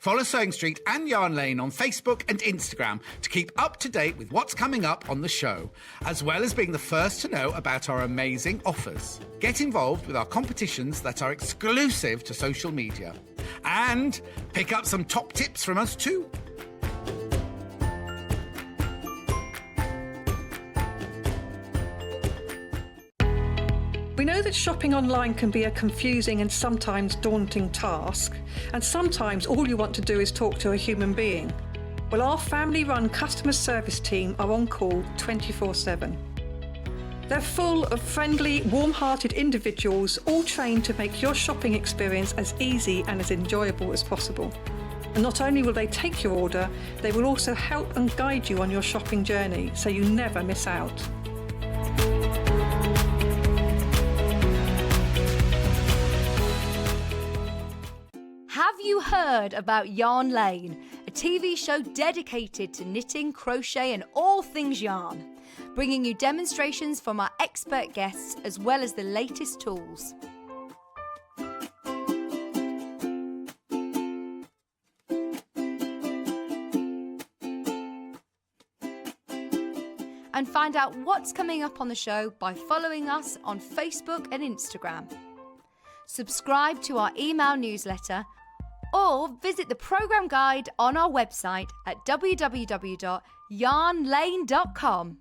Follow Sewing Street and Yarn Lane on Facebook and Instagram to keep up to date with what's coming up on the show, as well as being the first to know about our amazing offers. Get involved with our competitions that are exclusive to social media. And pick up some top tips from us too. We know that shopping online can be a confusing and sometimes daunting task, and sometimes all you want to do is talk to a human being. Well, our family-run customer service team are on call 24/7. They're full of friendly, warm-hearted individuals, all trained to make your shopping experience as easy and as enjoyable as possible. And not only will they take your order, they will also help and guide you on your shopping journey, so you never miss out. Have you heard about Yarn Lane, a TV show dedicated to knitting, crochet and all things yarn, bringing you demonstrations from our expert guests as well as the latest tools. And find out what's coming up on the show by following us on Facebook and Instagram. Subscribe to our email newsletter or visit the programme guide on our website at www.yarnlane.com.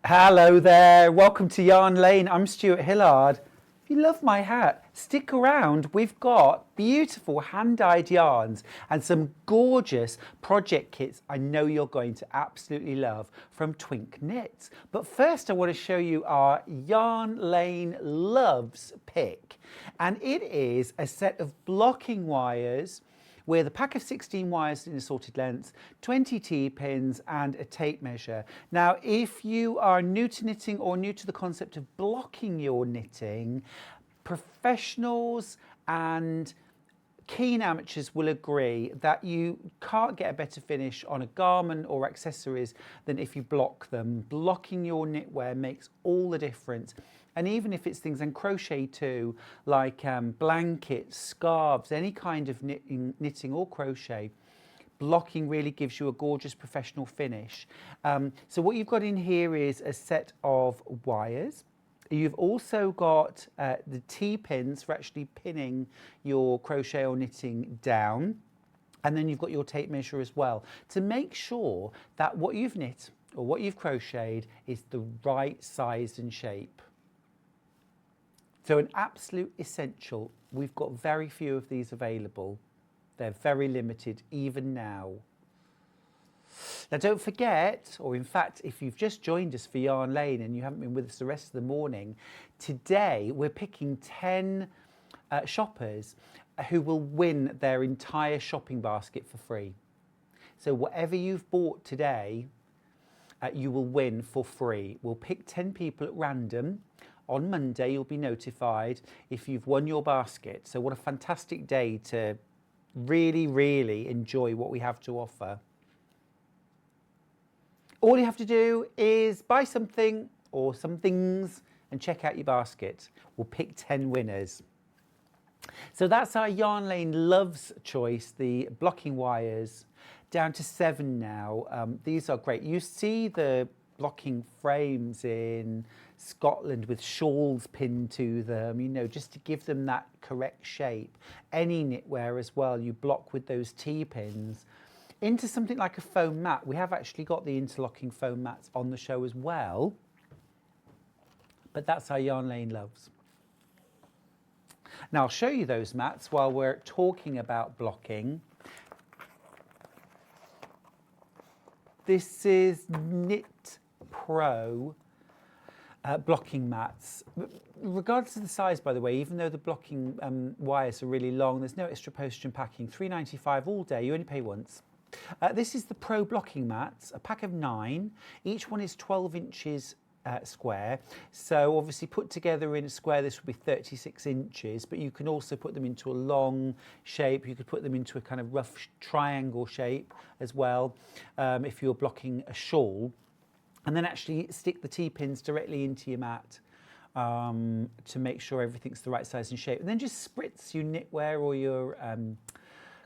Hello there, welcome to Yarn Lane. I'm Stuart Hillard. If you love my hat, stick around. We've got beautiful hand-dyed yarns and some gorgeous project kits I know you're going to absolutely love from Twink Knits. But first I want to show you our Yarn Lane Loves pick. And it is a set of blocking wires with a pack of 16 wires in assorted lengths, 20 T-pins and a tape measure. Now, if you are new to knitting or new to the concept of blocking your knitting, professionals and keen amateurs will agree that you can't get a better finish on a garment or accessories than if you block them. Blocking your knitwear makes all the difference. And even if it's things and crochet too, like blankets, scarves, any kind of knitting or crochet, blocking really gives you a gorgeous professional finish. So what you've got in here is a set of wires. You've also got the T-pins for actually pinning your crochet or knitting down. And then you've got your tape measure as well to make sure that what you've knit or what you've crocheted is the right size and shape. So an absolute essential. We've got very few of these available. They're very limited even now. Now don't forget, or in fact, if you've just joined us for Yarn Lane and you haven't been with us the rest of the morning, today we're picking 10 shoppers who will win their entire shopping basket for free. So whatever you've bought today, you will win for free. We'll pick 10 people at random. On Monday, you'll be notified if you've won your basket. So what a fantastic day to really, really enjoy what we have to offer. All you have to do is buy something or some things and check out your basket. We'll pick 10 winners. So that's our Yarn Lane Loves choice, the blocking wires, down to 7 now. These are great. You see the blocking frames in Scotland with shawls pinned to them, you know, just to give them that correct shape. Any knitwear as well, you block with those T-pins into something like a foam mat. We have actually got the interlocking foam mats on the show as well, but that's our Yarn Lane Loves. Now I'll show you those mats while we're talking about blocking. This is Knit Pro blocking mats. Regardless of the size, by the way, even though the blocking wires are really long, there's no extra postage and packing. £3.95 all day, you only pay once. This is the Pro blocking mats, a pack of 9. Each one is 12 inches square. So obviously put together in a square, this would be 36 inches, but you can also put them into a long shape. You could put them into a kind of rough triangle shape as well, if you're blocking a shawl. And then actually stick the T-pins directly into your mat to make sure everything's the right size and shape. And then just spritz your knitwear or your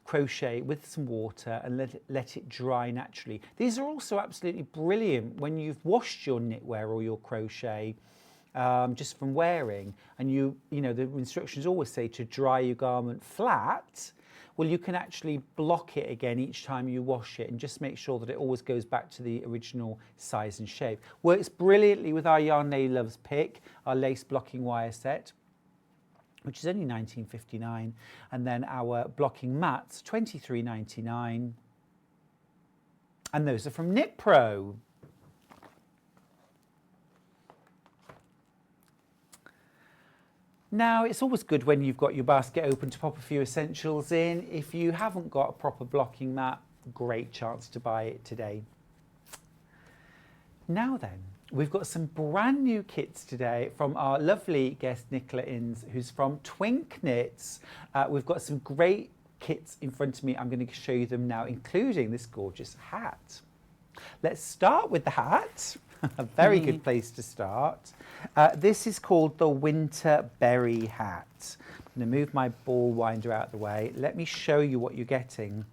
crochet with some water and let it dry naturally. These are also absolutely brilliant when you've washed your knitwear or your crochet just from wearing, and you know the instructions always say to dry your garment flat. Well, you can actually block it again each time you wash it and just make sure that it always goes back to the original size and shape. Works brilliantly with our Yarn Lady Loves pick, our lace blocking wire set, which is only $19.59, and then our blocking mats, $23.99. And those are from Knit Pro. Now, it's always good when you've got your basket open to pop a few essentials in. If you haven't got a proper blocking mat, great chance to buy it today. Now then, we've got some brand new kits today from our lovely guest Nicola Innes, who's from Twink Knits. We've got some great kits in front of me. I'm going to show you them now, including this gorgeous hat. Let's start with the hat. A very good place to start. This is called the Winter Berry hat. I'm going to move my ball winder out of the way. Let me show you what you're getting.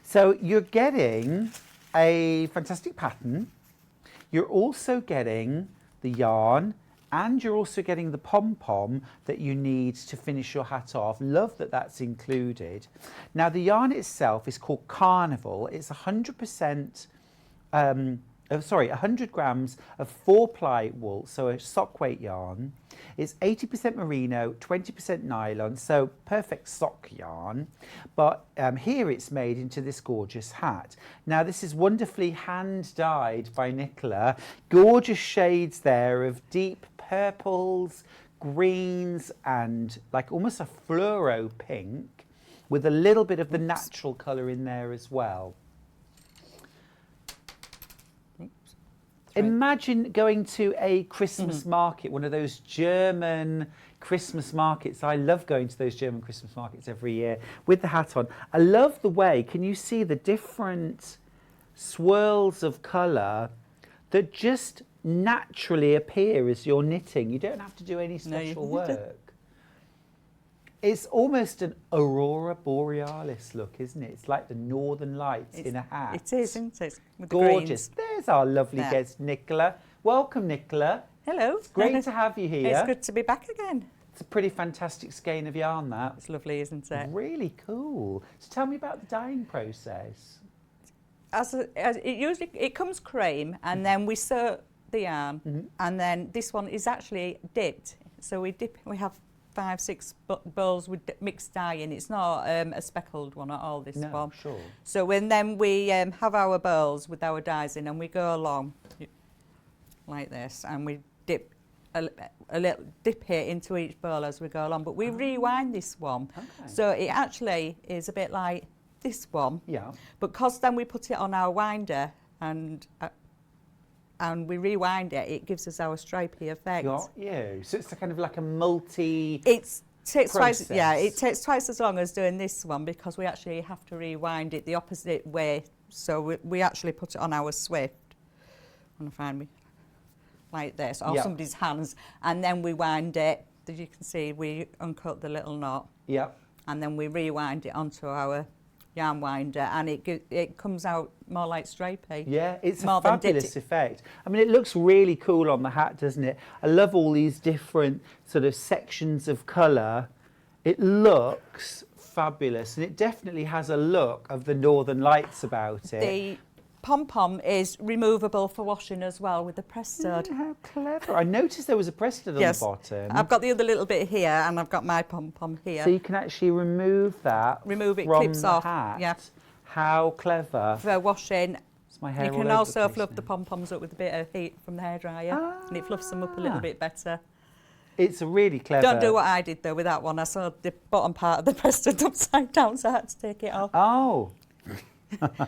So you're getting a fantastic pattern. You're also getting the yarn, and you're also getting the pom-pom that you need to finish your hat off. Love that that's included. Now the yarn itself is called Carnival. It's 100%, 100 grams of 4-ply wool, so a sock weight yarn. It's 80% merino, 20% nylon, so perfect sock yarn. But here it's made into this gorgeous hat. Now this is wonderfully hand dyed by Nicola. Gorgeous shades there of deep purples, greens, and like almost a fluoro pink with a little bit of the natural colour in there as well. Imagine going to a Christmas market, one of those German Christmas markets. I love going to those German Christmas markets every year with the hat on. I love the way, can you see the different swirls of colour that just naturally appear as you're knitting? You don't have to do any special work. It's almost an aurora borealis look, isn't it? It's like the northern lights in a hat. It is, isn't it? With gorgeous. The There's our lovely guest, Nicola. Welcome, Nicola. Hello. It's great to have you here. It's good to be back again. It's a pretty fantastic skein of yarn, that. It's lovely, isn't it? Really cool. So tell me about the dyeing process. It comes cream, and then we sew the yarn, and then this one is actually dipped. So we have 5-6 bowls with mixed dye in. It's not a speckled one at all, this one. No, sure. So then we have our bowls with our dyes in, and we go along like this, and we dip a little dip here into each bowl as we go along. But we rewind this one, so it actually is a bit like this one. Yeah. Because then we put it on our winder and we rewind it, it gives us our stripy effect. Got you. So it's kind of like a multi It takes process. it takes twice as long as doing this one because we actually have to rewind it the opposite way. So we actually put it on our Swift. I'm going to find me like this, or somebody's hands, and then we wind it. As you can see, we uncut the little knot. Yep. And then we rewind it onto our yarn winder, and it comes out more like stripy. Yeah, it's more a fabulous effect. I mean, it looks really cool on the hat, doesn't it? I love all these different sort of sections of colour. It looks fabulous, and it definitely has a look of the Northern Lights about it. The pom-pom is removable for washing as well with the press stud. How clever. I noticed there was a press stud on the bottom. I've got the other little bit here, and I've got my pom-pom here. So you can actually remove that Remove it, from clips the off. hat. Yeah. How clever. For washing. It's my hair You all can over also the place fluff now. the pom-poms up with a bit of heat from the hairdryer, and it fluffs them up a little bit better. It's a really clever. Don't do what I did though with that one. I saw the bottom part of the press stud upside down, so I had to take it off. Oh.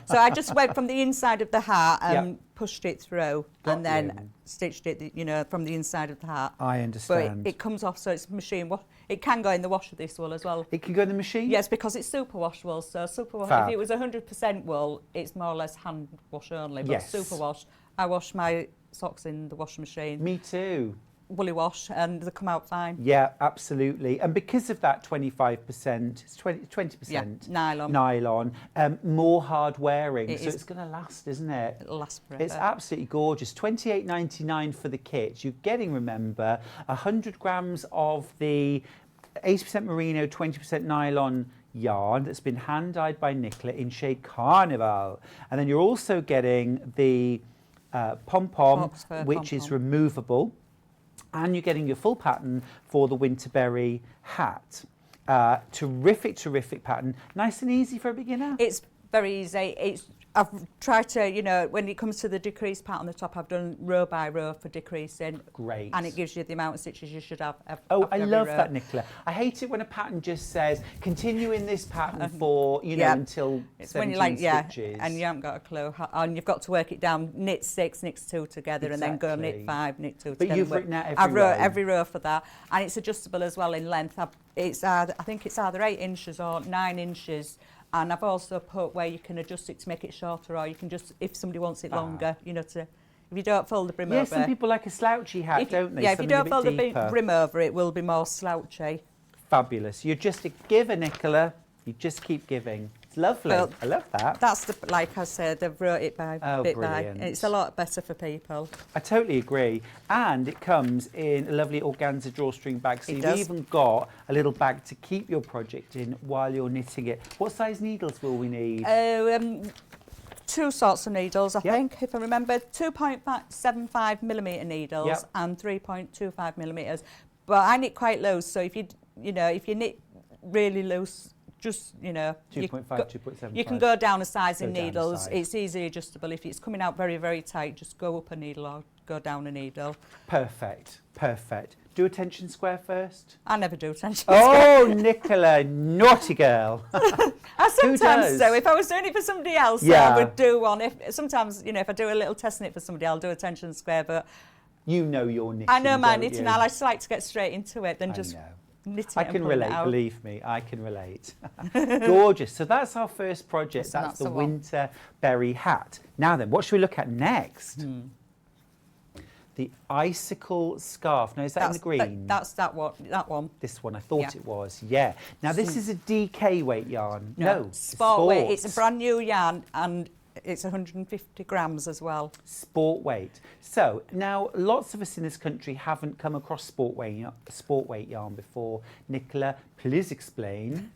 So I just went from the inside of the hat and Yep. pushed it through, Got and then you. stitched it, you know, from the inside of the hat. I But understand. it comes off, so it's machine wash. It can go in the washer, this wool as well. It can go in the machine? Yes, because it's superwash wool. So superwash, Fab. if it was 100% wool, it's more or less hand wash only. But Yes. superwash, I wash my socks in the washing machine, Me too. woolly wash, and they come out fine. Yeah, absolutely. And because of that 25%, it's 20%. Yeah, nylon. Nylon, more hard wearing. It So is. it's going to last, isn't it? It'll last forever. It's absolutely gorgeous. $28.99 for the kit. You're getting, remember, 100 grams of the 80% merino, 20% nylon yarn that's been hand dyed by Nicola in shade Carnival. And then you're also getting the pom-pom, Oxford which is pom-pom. removable. And you're getting your full pattern for the Winterberry hat. Terrific, terrific pattern. Nice and easy for a beginner. It's very easy. I've tried to, you know, when it comes to the decrease part on the top, I've done row by row for decreasing. Great. And it gives you the amount of stitches you should have. Oh, after I every love row. that, Nicola. I hate it when a pattern just says, continue in this pattern for, you know, Yeah. until It's 17 when you're like, stitches. and you haven't got a clue. And you've got to work it down, knit 6, knit 2 together, and then go Exactly. knit 5, knit 2 But together. you've written out I've every wrote row. every row for that. And it's adjustable as well in length. I think it's either 8 inches or 9 inches. And I've also put where you can adjust it to make it shorter, or you can just, if somebody wants it longer, you know, if you don't fold the brim Yeah, over. some people like a slouchy hat, if you- don't they? Yeah, if you Something a don't bit fold the deeper. brim over, it will be more slouchy. Fabulous. You're just a giver, Nicola. You just keep giving. It's lovely. Well, I love that. That's the, like I said, they've wrote it by Oh, bit brilliant. by. It's a lot better for people. I totally agree. And it comes in a lovely organza drawstring bag. So It you've does. even got a little bag to keep your project in while you're knitting it. What size needles will we need? 2 sorts of needles, I Yep. think, if I remember. 2.75 millimetre needles Yep. and 3.25 millimetres. But I knit quite loose, so if you knit really loose, just, you know, 2.5, 2.75. you can go down a size in Go down a needles. size. It's easy adjustable. If it's coming out very, very tight, just go up a needle or go down a needle. Perfect. Perfect. Do a tension square first. I never do tension. Oh, Nicola, naughty girl. I sometimes does? do. If I was doing it for somebody else, Yeah. I would do one. Sometimes, you know, if I do a little test knit for somebody, I'll do a tension square. But You know your knitting. I know my don't knitting. you? I just like to get straight into it than I just know. knitting I it and can pulling it relate, out. believe me, I can relate. Gorgeous. So that's our first project. So That's that's the the one. Winterberry hat. Now then, what should we look at next? The icicle scarf. Now, is that in the green? That's that one. That one. This one, I thought Yeah. it was, yeah. Now, this is a DK weight yarn. No, sport weight. It's a brand new yarn and it's 150 grams as well. Sport weight. So now lots of us in this country haven't come across sport weight yarn before. Nicola, please explain.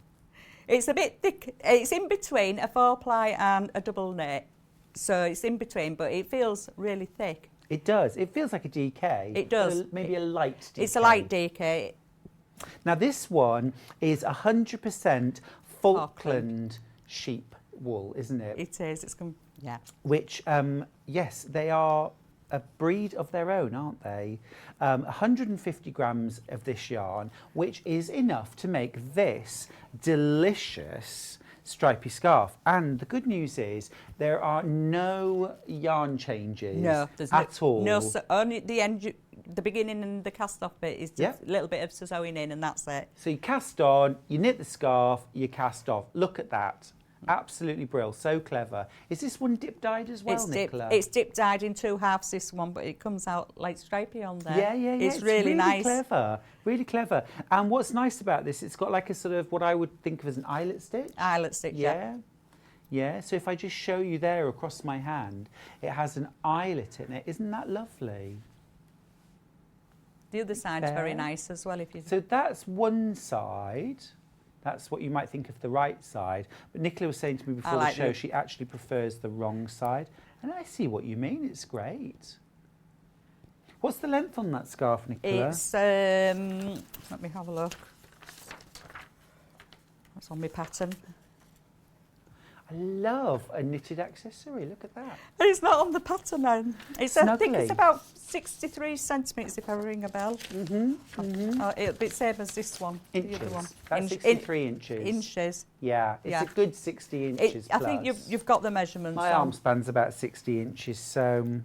It's a bit thick. It's in between a 4-ply and a double knit. So it's in between, but it feels really thick. It does. It feels like a DK. It does. Maybe a light DK. It's a light DK. Now this one is 100% Falkland sheep wool, isn't it? It is. Yeah. Which, yes, they are a breed of their own, aren't they? 150 grams of this yarn, which is enough to make this delicious stripy scarf. And the good news is there are no yarn changes there's at all. No, only the end, the beginning and the cast off bit is just a little bit of sewing in, and that's it. So you cast on, you knit the scarf, you cast off. Look at that. Absolutely brilliant. So clever. Is this one dip dyed as well, Nicola? It's dip dyed in 2 halves, this one, but it comes out like stripy on there. Yeah. It's really nice. Clever. Really clever. And what's nice about this, it's got like a sort of what I would think of as an eyelet stitch. Eyelet stitch, yeah. Yeah, so if I just show you there across my hand, it has an eyelet in it. Isn't that lovely? The other side's very There. nice as well. So that's one side. That's what you might think of the right side. But Nicola was saying to me before like the show, the- she actually prefers the wrong side. And I see what you mean. It's great. What's the length on that scarf, Nicola? It's, let me have a look. That's on my pattern. I love a knitted accessory. Look at that. And it's not on the pattern then. It's, I think Snuggly. it's about 63 centimetres if I ring a bell. It'll be the same as this one, the other Inches. one. That's 63 inches. Inches. Yeah, it's Yeah. a good 60 inches I plus. think you've got the measurements. My arm span's about 60 inches, so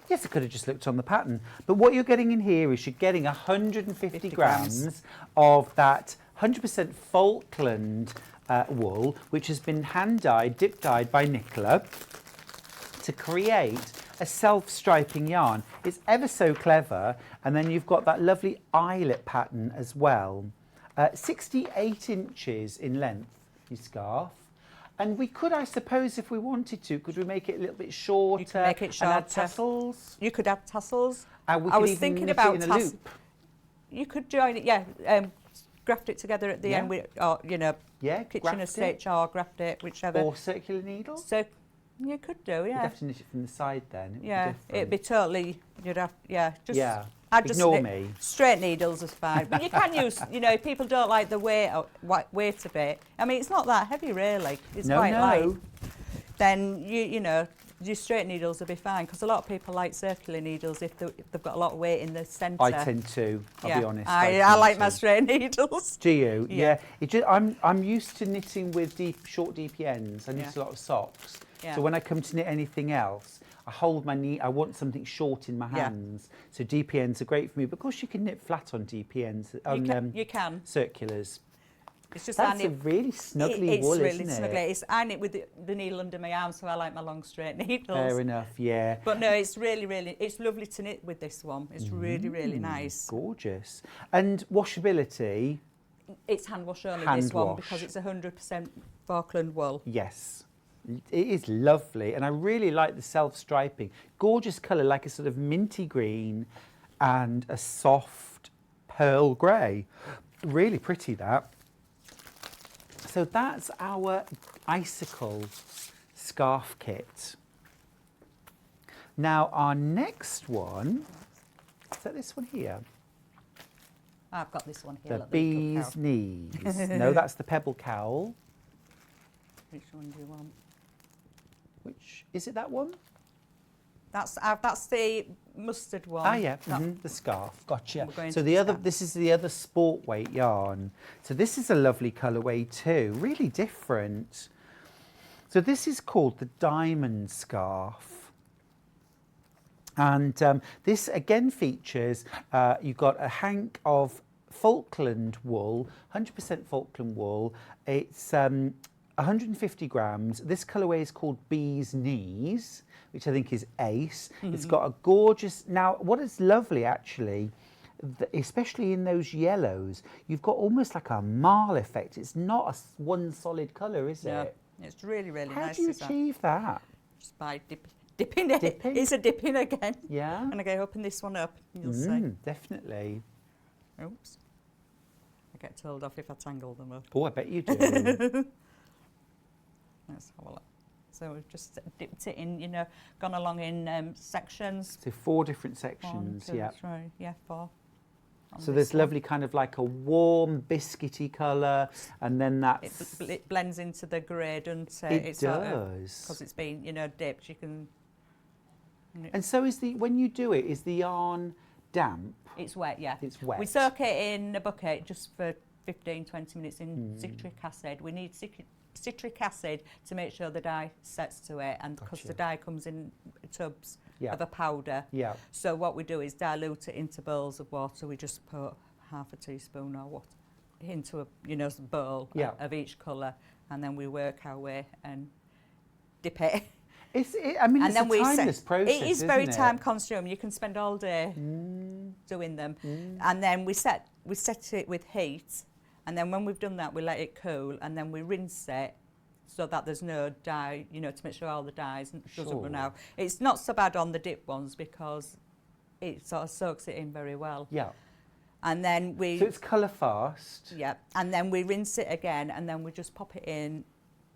yes, I could have just looked on the pattern. But what you're getting in here is you're getting 150 50 grams of that 100% Falkland wool, which has been hand-dyed, dip-dyed by Nicola to create a self-striping yarn. It's ever so clever, and then you've got that lovely eyelet pattern as well. 68 inches in length, your scarf. And we could, I suppose, if we wanted to, could we make it a little bit shorter? You can make it and add shorter. tassels? You could add tassels. And we I could was even thinking knit about it in a tassels. loop. You could join it, graft it together at the Yeah. end with, or, Yeah, kitchen graft a it. stitch or graft it, whichever. Or circular needle? So you could do, You'd yeah. have to knit it from the side then. It'd Yeah, be it'd be totally, you'd have, just, Yeah. I'd just Ignore knit- me. Straight needles is fine. But you can use, if people don't like the weight of it. I mean, it's not that heavy really. It's No, quite no. light. Then, your straight needles will be fine because a lot of people like circular needles if they've got a lot of weight in the centre. I tend to, I'll be honest. I tend like to. my straight needles. Do you? Yeah. I'm used to knitting with short DPNs. I knit a lot of socks. Yeah. So when I come to knit anything else, I hold my knee. I want something short in my Yeah. hands. So DPNs are great for me. But of course, you can knit flat on DPNs. You can. Circulars. It's just That's a really snuggly wool, it's really isn't snuggly. it? I knit with the needle under my arm, so I like my long straight needles. Fair enough. Yeah. But no, it's really, it's lovely to knit with this one. It's really, really nice. Gorgeous. And washability. It's hand wash only, Hand this one, wash. because it's 100% Falkland wool. Yes. It is lovely, and I really like the self-striping. Gorgeous colour, like a sort of minty green and a soft pearl grey. Really pretty, that. So that's our icicle scarf kit. Now our next one, is that this one here? I've got this one here. The look, the little bee's cow. knees. No, that's the Pebble Cowl. Which one do you want? Which, is it that one? That's the mustard one. Ah, yeah, That- the scarf. Gotcha. We're going So to the the other, scarf. this is the other sport weight yarn. So this is a lovely colourway too, really different. So this is called the diamond scarf. And this again features, you've got a hank of Falkland wool, 100% Falkland wool. It's 150 grams. This colourway is called Bee's Knees, which I think is ace. It's got a gorgeous, now what is lovely actually, especially in those yellows, you've got almost like a marl effect. It's not one solid colour, is No, it? it's really, really How nice. do you this one. achieve that? Just by dipping it. Dipping? It's a dipping again. Yeah? And I go open this one up, and you'll see. Definitely. Oops. I get told off if I tangle them up. Oh, I bet you do. Let's have a look. So we've just dipped it in, gone along in sections. So 4 different 1, sections, 2, yeah. 3, yeah, 4. on So this there's one. lovely kind of like a warm biscuity colour, and then that's... It blends into the grey, doesn't it? It does. Because it's been, dipped, you can... And so is when you do it, is the yarn damp? It's wet, yeah. It's wet. We soak it in a bucket just for 15, 20 minutes in citric acid. We need citric acid to make sure the dye sets to it, and because Gotcha. the dye comes in tubs Yeah. of a powder. Yeah. So what we do is dilute it into bowls of water. We just put half a teaspoon or what into a bowl Yeah. of each colour, and then we work our way and dip it. I mean, and it's then a we timeless process, It is very isn't it? time consuming. You can spend all day doing them, and then we set it with heat, and then when we've done that, we let it cool, and then we rinse it so that there's no dye, to make sure all the dyes doesn't run Sure. out. It's not so bad on the dip ones because it sort of soaks it in very well. Yeah. And then we So it's colour fast. yeah, and then we rinse it again, and then we just pop it in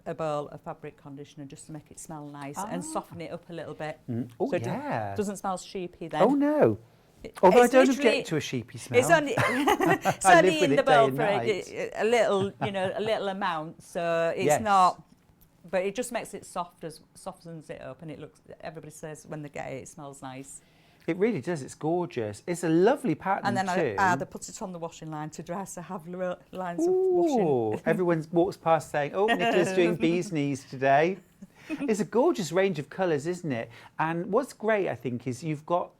a bowl of fabric conditioner just to make it smell nice and soften it up a little bit. Oh, so it yeah. doesn't smell sheepy then. Oh, no. Although I It's don't literally- object to a sheepy smell. It's only, it's I only live with in it the day bowl and for night. a little, a little amount, so it's Yes. not But it just makes it softens it up, and it looks. Everybody says when they get it, it smells nice. It really does. It's gorgeous. It's a lovely pattern And then too. I either put it on the washing line to dry, so I have lines of Ooh, washing. everyone walks past saying, "Oh, Nicola's doing bee's knees today." It's a gorgeous range of colours, isn't it? And what's great, I think, is you've got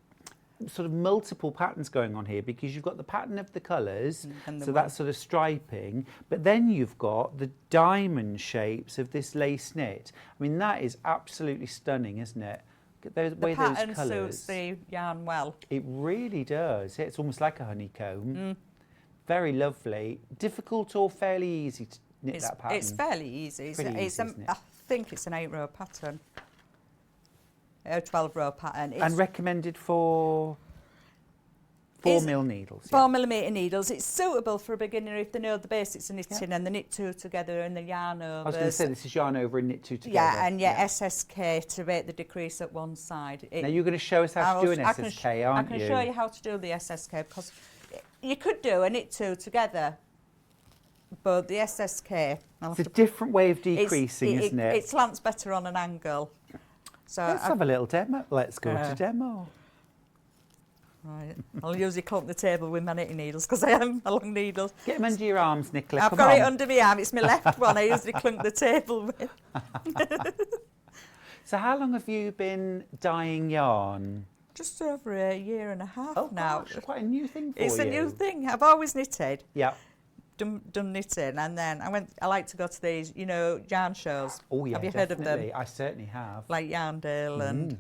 sort of multiple patterns going on here, because you've got the pattern of the colours, so that's sort of striping, but then you've got the diamond shapes of this lace knit. I mean, that is absolutely stunning, isn't it? Those, The pattern those colours. suits the yarn well. It really does. It's almost like a honeycomb. Very lovely. Difficult or fairly easy to knit that pattern? It's fairly easy. It's, Pretty easy, isn't it? I think it's an 8-row pattern. A 12-row pattern. It's And recommended for 4mm needles. 4mm needles. It's suitable for a beginner if they know the basics of knitting and they knit 2 together and the yarn overs. I was going to say, this is yarn over and knit 2 together. Yeah, and SSK to make the decrease at one side. Now you're going to show us how to do an SSK, aren't you? I can show you how to do the SSK, because you could do a knit 2 together, but the SSK... It's a different way of decreasing, isn't it? It slants better on an angle. So Let's have a little demo. Let's go to demo. Right, I'll usually clump the table with my knitting needles because I am a long needles. Get them under your arms, Nicola. I've Come got on. it under my arm. It's my left one. I usually clunk the table with. So how long have you been dyeing yarn? Just over a year and a half now. Gosh, quite a new thing for you. It's a new thing. I've always knitted. Yeah. Done knitting, and then I like to go to these, yarn shows. Oh yeah, have you definitely. heard of them? I certainly have. Like Yarndale, and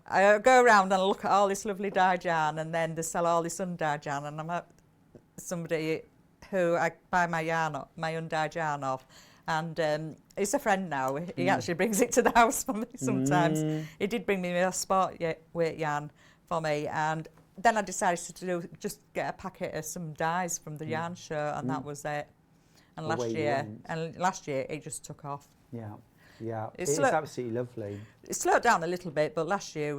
I go around and look at all this lovely dyed yarn, and then they sell all this undyed yarn, and I'm at somebody who I buy my undyed yarn off, and he's a friend now. He actually brings it to the house for me sometimes. He did bring me a sport weight yarn for me, and then I decided to just get a packet of some dyes from the yarn show, and that was it. And last year it just took off. Yeah, yeah. It's It's absolutely lovely. It slowed down a little bit, but last year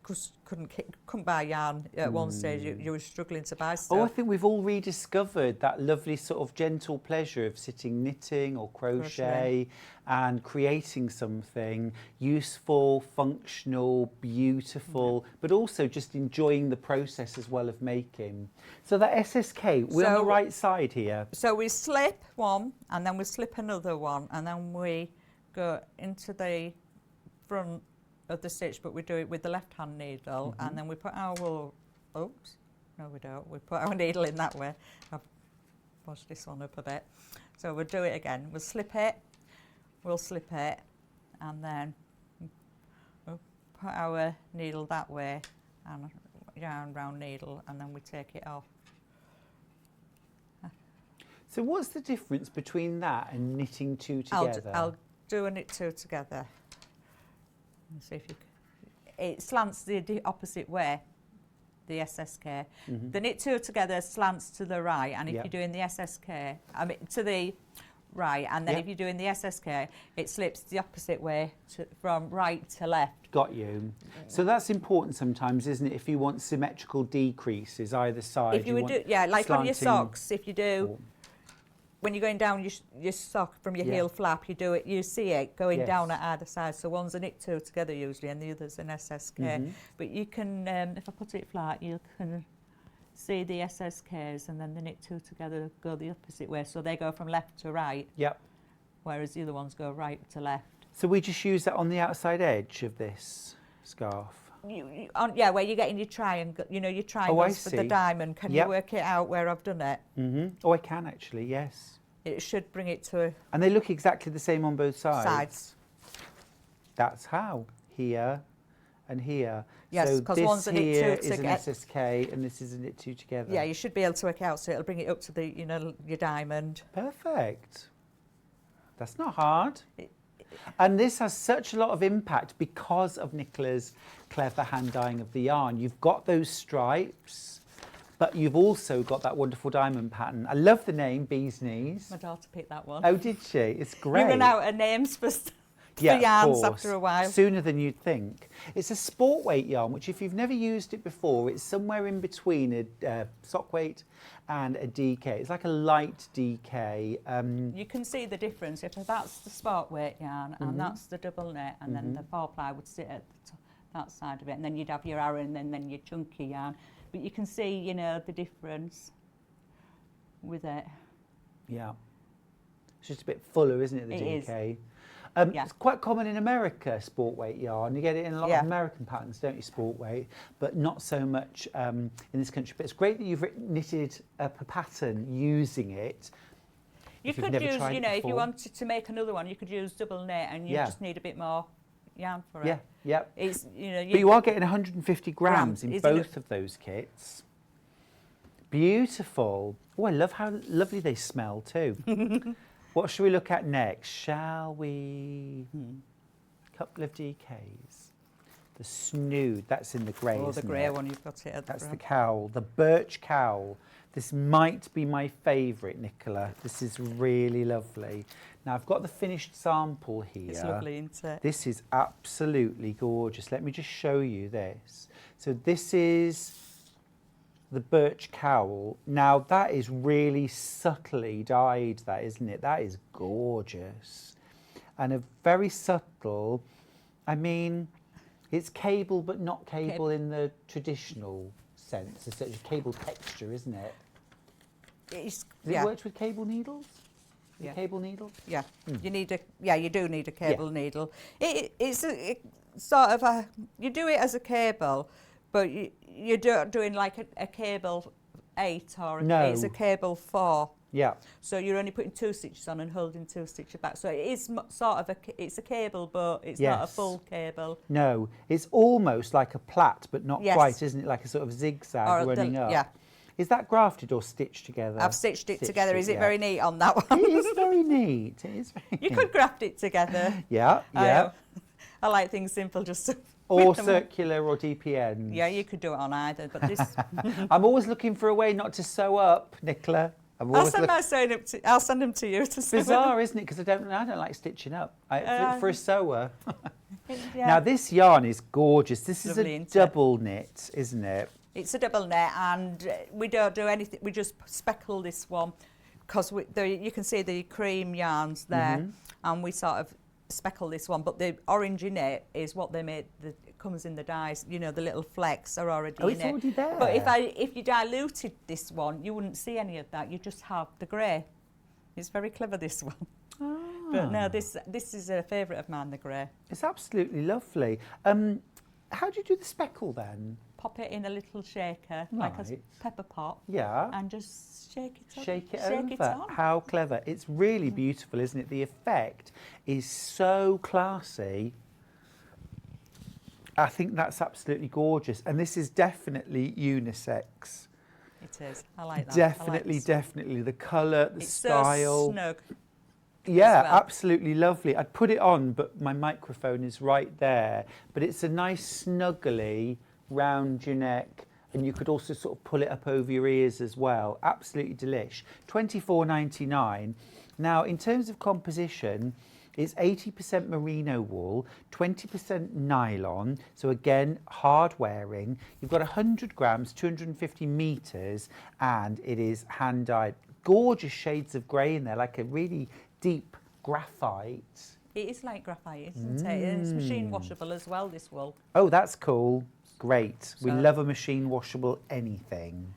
couldn't buy yarn at one stage. You were struggling to buy stuff. Oh, I think we've all rediscovered that lovely sort of gentle pleasure of sitting knitting or crochet and creating something useful, functional, beautiful, but also just enjoying the process as well of making. So that SSK, we're on the right side here. So we slip one, and then we slip another one, and then we go into the front of the stitch, but we do it with the left-hand needle, and then we put our oops, no we don't, we put our needle in that way. I've washed this one up a bit. So we'll do it again. We'll slip it, and then we'll put our needle that way, and yarn round needle, and then we take it off. So what's the difference between that and knitting 2 together? I'll do a knit 2 together. Let's see if you can. It slants the opposite way, the SSK. The knit 2 together slants to the right, and if you're doing the SSK, to the right, and then if you're doing the SSK, it slips the opposite way from right to left. Got you. So that's important sometimes, isn't it? If you want symmetrical decreases either side. If you would do, like on your socks, if you do. When you're going down your sock from your heel flap, you see it going down at either side. So one's a knit 2 together usually, and the other's an SSK. But you can, if I put it flat, you can see the SSKs, and then the knit 2 together go the opposite way. So they go from left to right. Yep. Whereas the other ones go right to left. So we just use that on the outside edge of this scarf. Where you're getting your triangle, your triangles for the diamond. Can you work it out where I've done it? Oh, I can actually, yes. It should bring it to And they look exactly the same on both sides? That's how. Here and here. Yes, because so one's a knit 2 here is an together. SSK and this is a knit 2 together. Yeah, you should be able to work it out, so it'll bring it up to the, your diamond. Perfect. That's not hard. And this has such a lot of impact because of Nicola's clever hand dyeing of the yarn. You've got those stripes, but you've also got that wonderful diamond pattern. I love the name, Bee's Knees. My daughter picked that one. Oh, did she? It's great. You run out of names for for yarns after a while. Sooner than you'd think. It's a sport weight yarn, which if you've never used it before, it's somewhere in between a sock weight and a DK. It's like a light DK. You can see the difference. If that's the sport weight yarn and that's the double knit, and then the 4-ply would sit at the top, that side of it, and then you'd have your Aran and then your chunky yarn. But you can see, you know, the difference with it. Yeah. It's just a bit fuller, isn't it, the DK? It's quite common in America, sport weight yarn. You get it in a lot of American patterns, don't you, sport weight, but not so much in this country. But it's great that you've knitted up a pattern using it. You could use, you know, if you wanted to make another one, you could use double knit, and you just need a bit more yarn for it. Yeah. It's, you know, but you are getting 150 grams in both of those kits. Beautiful. Oh, I love how lovely they smell too. What shall we look at next? Shall we? Couple of DKs. The snood, that's in the grey. Oh, the grey one, you've got it at That's the cowl, the Birch Cowl. This might be my favourite, Nicola. This is really lovely. Now, I've got the finished sample here. It's lovely, isn't it? This is absolutely gorgeous. Let me just show you this. So this is the Birch Cowl. Now, that is really subtly dyed, that, isn't it? That is gorgeous. And a very subtle, I mean, it's cable, but not cable in the traditional sense. It's such a cable texture, isn't it? It's, Has it worked with cable needles? Cable needle? Yeah, you need a, you do need a cable needle. It's sort of a, you do it as a cable, but you're doing like a cable 8 or it's a cable 4. Yeah. So you're only putting 2 stitches on and holding 2 stitches back. So it is sort of it's a cable, but it's not a full cable. No, it's almost like a plait, but not quite, isn't it? Like a sort of zigzag running up. Yeah. Is that grafted or stitched together? I've stitched it together. Is it very neat on that one? It is very neat. It is very You could graft it together. Yeah. I like things simple, just or circular or DPN. Yeah, you could do it on either, but this. I'm always looking for a way not to sew up, Nicola. I'll send them to you to sew. Bizarre, isn't it? Because I don't like stitching up. For a sewer. Now this yarn is gorgeous. This is a double knit, isn't it? It's a double knit, and we don't do anything. We just speckle this one because you can see the cream yarns there, and we sort of speckle this one. But the orange in it is what they made. It comes in the dyes. You know, the little flecks are already in it. Oh, it's already there. But if you diluted this one, you wouldn't see any of that. You just have the grey. It's very clever, this one. Ah. But no, this is a favourite of mine, the grey. It's absolutely lovely. How do you do the speckle then? Pop it in a little shaker, like a pepper pot. Yeah. And just shake it up. Shake it Shake over. it on. How clever. It's really beautiful, isn't it? The effect is so classy. I think that's absolutely gorgeous. And this is definitely unisex. It is. I like that. Definitely. The colour, the style. So snug. Yeah, absolutely lovely. I'd put it on, but my microphone is right there. But it's a nice snuggly round your neck, and you could also sort of pull it up over your ears as well. Absolutely delish. $24.99. Now, in terms of composition, it's 80% merino wool, 20% nylon. So again, hard wearing. You've got 100 grams, 250 meters, and it is hand dyed. Gorgeous shades of grey in there, like a really deep graphite. It is like graphite, isn't it? And it's machine washable as well, this wool. Oh, that's cool. Great. We love a machine washable anything.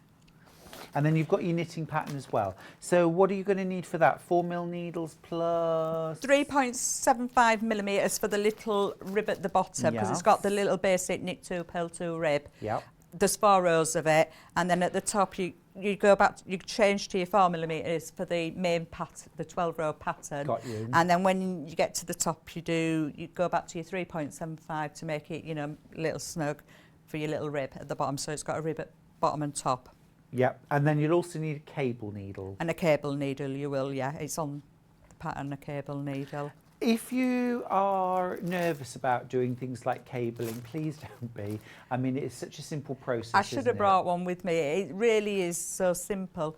And then you've got your knitting pattern as well. So what are you going to need for that? 4mm needles plus 3.75 millimeters for the little rib at the bottom, because it's got the little basic knit 2, purl 2 rib. Yeah. There's 4 rows of it, and then at the top you go back, you change to your 4 millimeters for the main pattern, the 12-row pattern. Got you. And then when you get to the top, you go back to your 3.75 to make it, you know, a little snug for your little rib at the bottom. So it's got a rib at bottom and top. Yep. And then you'll also need a cable needle. And a cable needle, you will, yeah. It's on the pattern, a cable needle. If you are nervous about doing things like cabling, please don't be. I mean, it's such a simple process. I should have brought one with me. It really is so simple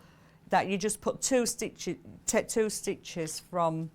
that you just put 2 stitches, take 2 stitches from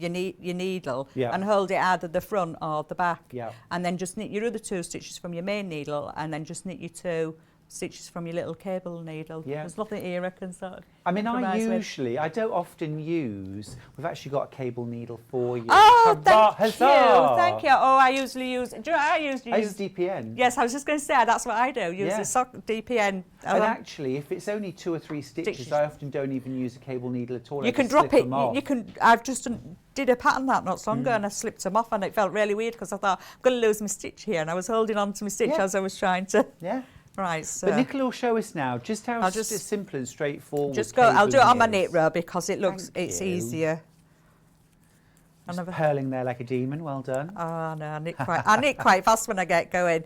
your needle Yeah. and hold it either the front or the back. Yeah. And then just knit your other 2 stitches from your main needle, and then just knit your 2 stitches from your little cable needle. Yeah. There's nothing here I can sort of I mean, I don't often use, we've actually got a cable needle for you. Oh, Hurrah, thank huzzah! you, thank you. Oh, I usually use, do you know what I usually I use? use DPN. Yes, I was just going to say, that's what I do, use Yeah. the sock DPN. And actually, if it's only 2 or 3 stitches, Stitches. I often don't even use a cable needle at all. I You can just drop slip it, them off. you can, I've just did a pattern that not so long ago and I slipped them off and it felt really weird because I thought, I'm going to lose my stitch here, and I was holding on to my stitch Yeah. as I was trying to. Yeah. Right, so. But Nicola will show us now just how I'll just- simple and straightforward. Just go, I'll do it on my cabling knit is. row because it looks, Thank it's you. easier. I Just never, purling there like a demon. Well done. oh no, I knit quite fast when I get going.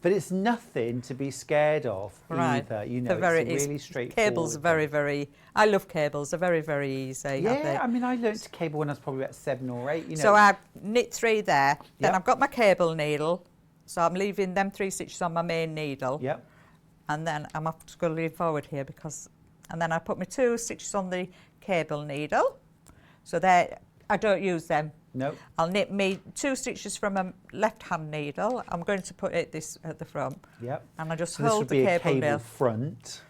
But it's nothing to be scared of Right. either. You know, They're very it's a easy. really straightforward. Cables are very, very, I love cables, they're very, very easy. aren't they? Yeah, I mean, I learnt to cable when I was probably about 7 or 8. You know, So I knit 3 there, then Yep. I've got my cable needle, so I'm leaving them 3 stitches on my main needle, Yep. and then I'm have to go lean forward here because, and then I put my 2 stitches on the cable needle, so there, I don't use them. No. I'll knit me 2 stitches from a left-hand needle. I'm going to put it this at the front, Yep. and I just So this hold would the be a cable cable nail, front.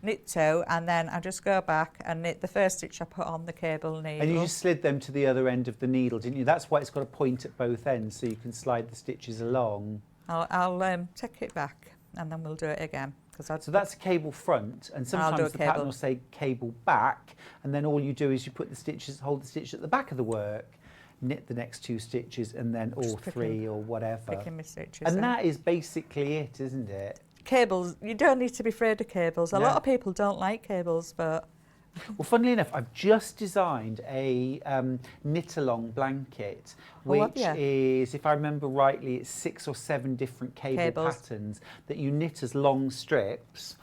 knit 2, and then I just go back and knit the first stitch I put on the cable needle. And you just slid them to the other end of the needle, didn't you? That's why it's got a point at both ends, so you can slide the stitches along. I'll take it back, and then we'll do it again. So that's a cable front, and do sometimes a the pattern cable. will say cable back, and then all you do is you put the stitches, hold the stitch at the back of the work, knit the next 2 stitches, and then all Just 3 or whatever. Picking my stitches. And in. that is basically it, isn't it? Cables, you don't need to be afraid of cables. A No. lot of people don't like cables, but Well, funnily enough, I've just designed a knit-along blanket, Oh, have which you? is, if I remember rightly, it's 6 or 7 different cable Cables. patterns that you knit as long strips,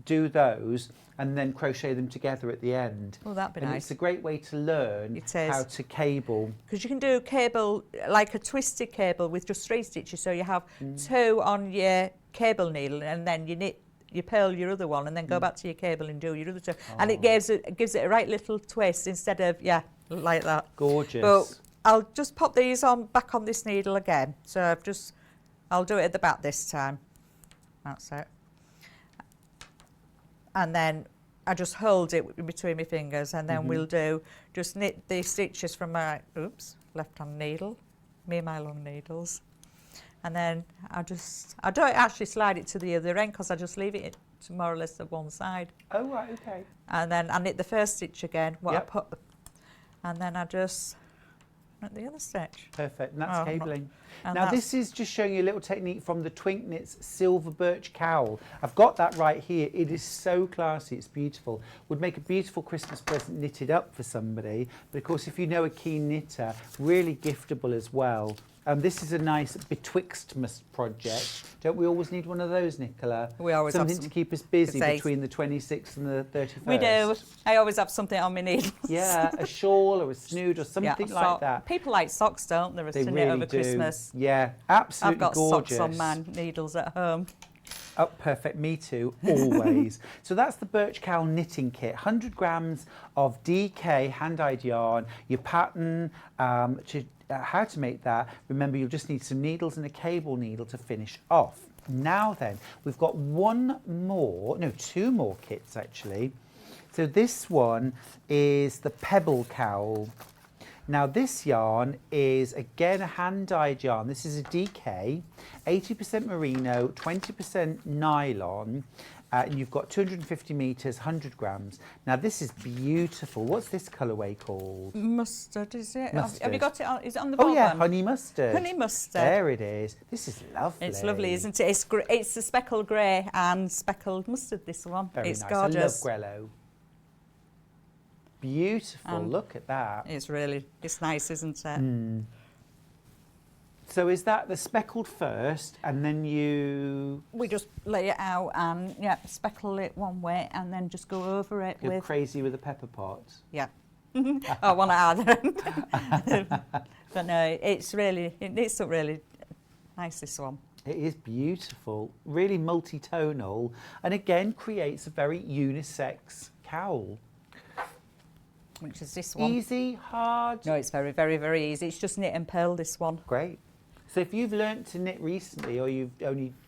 do those, and then crochet them together at the end. oh, that'd be And nice. it's a great way to learn It is. how to cable. Because you can do cable, like a twisted cable with just 3 stitches. So you have 2 on your cable needle, and then you knit, you purl your other one, and then go back to your cable and do your other 2. And it gives it a right little twist instead of, like that. Gorgeous. But I'll just pop these on back on this needle again. So I'll do it at the back this time. That's it. And then I just hold it between my fingers, and then we'll just knit the stitches from my left-hand needle, me and my long needles. And then I don't actually slide it to the other end because I just leave it to more or less at one side. Oh, right, okay. And then I knit the first stitch again, Yep. I put, and then I just knit the other stitch. Perfect, and that's Oh, cabling. and Now that's- this is just showing you a little technique from the Twink Knits Silver Birch Cowl. I've got that right here. It is so classy, it's beautiful. Would make a beautiful Christmas present knitted up for somebody. But of course, if you know a keen knitter, really giftable as well. This is a nice betwixtmas project. Don't we always need one of those, Nicola? We always have something to some- keep us busy Say- between the 26th and the 31st. We do. I always have something on my needles. Yeah, a shawl or a snood or something like sock. that. People like socks, don't they? They To knit really over do. Christmas. Yeah, absolutely I've got gorgeous. socks on my needles at home. Oh, perfect. Me too, always. So that's the Birch Cowl knitting kit. 100 grams of DK hand-dyed yarn. Your pattern, how to make that. Remember, you'll just need some needles and a cable needle to finish off. Now then, we've got two more kits actually. So this one is the Pebble Cowl. Now this yarn is again a hand-dyed yarn. This is a DK, 80% merino, 20% nylon, and you've got 250 metres, 100 grams. Now this is beautiful. What's this colourway called? Mustard, is it? Mustard. Have you got it on? Is it on the Oh bottom? yeah, honey mustard. Honey mustard. There it is. This is lovely. It's lovely, isn't it? It's a speckled grey and speckled mustard, this one. Very it's nice. gorgeous. I love Grello. Beautiful. Look at that. It's nice, isn't it? So is that the speckled first, and then you We just lay it out and speckle it one way and then just go over it go with crazy with a pepper pot? I want to add. But no, it knits up really nice, this one. It is beautiful, really multi-tonal, and again creates a very unisex cowl. which is this one. Easy, hard? No, it's very, very, very easy. It's just knit and purl, this one. Great. So if you've learnt to knit recently, or you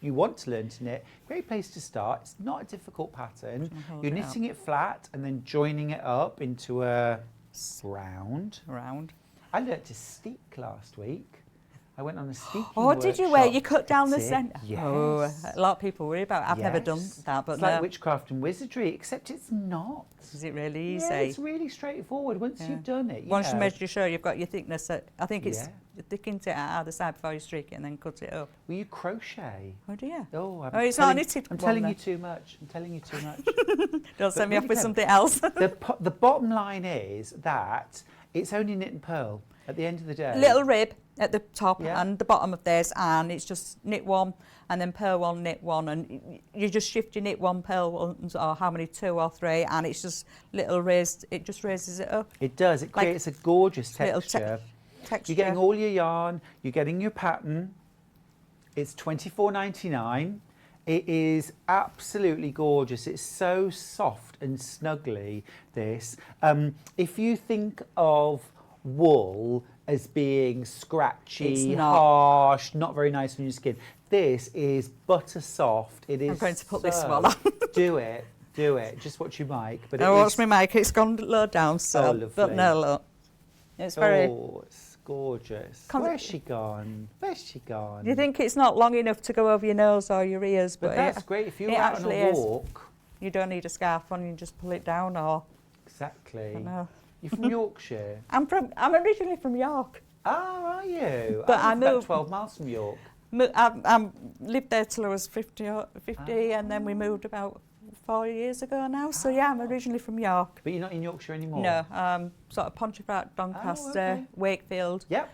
want to learn to knit, great place to start. It's not a difficult pattern. You're knitting it flat and then joining it up into a round. I learnt to steek last week. I went on a steeking workshop. Did you? Where you cut down the centre? Yes. Oh, a lot of people worry about it. I've never done that, but it's like witchcraft and wizardry, except it's not. Is it really easy? Yeah, it's really straightforward once you've done it. Once you measure sure you've got your thickness, I think it's thicken it at either side before you streak it and then cut it up. Will you crochet? Oh dear. Oh, it's not knitted. I'm telling you too much. I'm telling you too much. Don't send me off with something else. The bottom line is that it's only knit and purl at the end of the day. Little rib at the top and the bottom of this, and it's just knit one and then purl one, knit one, and you just shift your knit one, purl one, or how many, 2 or 3, and it's just little raised, it just raises it up. It does, it creates a gorgeous texture. Texture. You're getting all your yarn, you're getting your pattern. It's $24.99. It is absolutely gorgeous. It's so soft and snuggly, this. If you think of wool as being scratchy, harsh, not very nice on your skin, this is butter soft. It is. I'm going to put this one on. do it, just watch your mic. But watch me mic, it's gone low down, so. Oh, lovely. But no, look. It's very. Oh, it's gorgeous. Where's she gone? Where's she gone? You think it's not long enough to go over your nose or your ears, but that's great. If you're out on a walk, you don't need a scarf on, you just pull it down, or. Exactly. I know. You're from Yorkshire? I'm originally from York. Oh, are you? But I moved about 12 miles from York. I lived there till I was 50, and then we moved about 4 years ago now. So yeah, I'm originally from York. But you're not in Yorkshire anymore? No, sort of Pontefract, Doncaster, Wakefield. Yep.